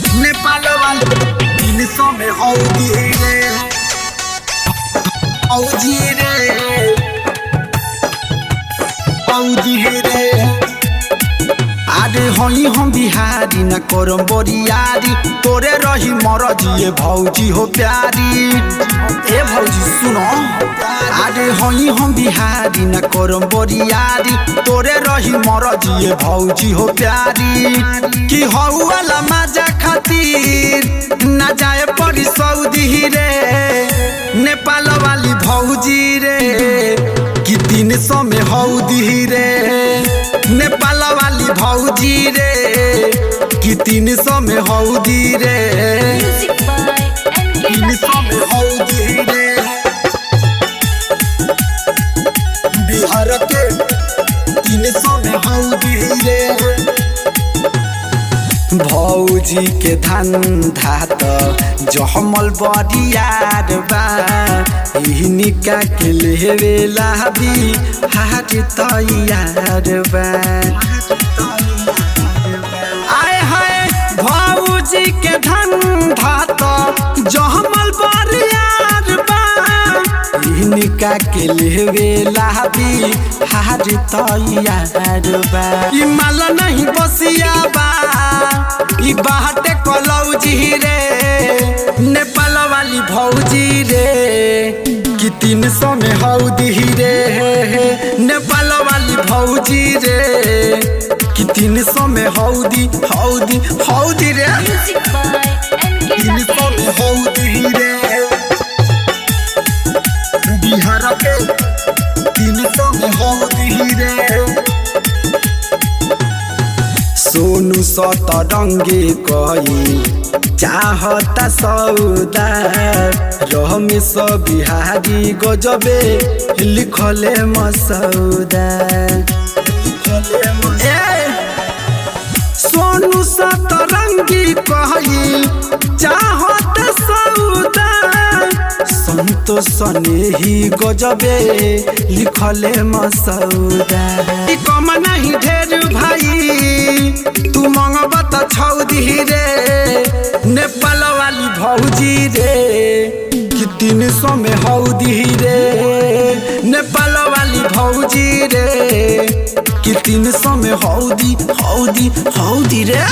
नेपाल वाले 300 में हौदी रे औजी रे आरे हई हम बिहारी न करम बरियारी तोरे रही मरजिए भौजी हो प्यारी ए भौजी सुनो आरे हई हम बिहारी न करम बरियारी तोरे रही मरजिए भौजी हो प्यारी कि हऊ वाला मजा खातिर न जाए पड़ी सऊदी रे नेपाल वाली भौजी रे कि 300 में हौदी रे नेपाल वाली भौजी रे कि 300 में हौदी रे 300 में हौदी रे बिहार के 300 में हौदी रे भौजी के धंधा त जहमल बरियार बा इनिका के लेवेला भी हाथ तैयार बा आए हाय भौजी के धंधा त जहमल बरियार बा इनिका के लेवेला भी हाथ तैयार बा ई माल नहीं बसिया बा ई बाटे कलौजी रे नेपाल वाली भौजी रे कि 300 में हौदी रे नेपाल वाली भौजी रे कि 300 में हौदी रे 300 में हौदी रे बिहार के 300 में हौदी रे सोनू सतरंगी कही चाहता सौदा रमेश बिहारी गजबे लिखले मसौदा सोनू सतरंगी कही चाहता सौदा संतोष स्नेही गजबे लिखले मसौदा कम नहीं ढेर भाई तू मंगब त छौदी रे नेपाल वाली भौजी रे कि 300 में हौदी रे नेपाल वाली भौजी रे कि 300 में हौदी रे।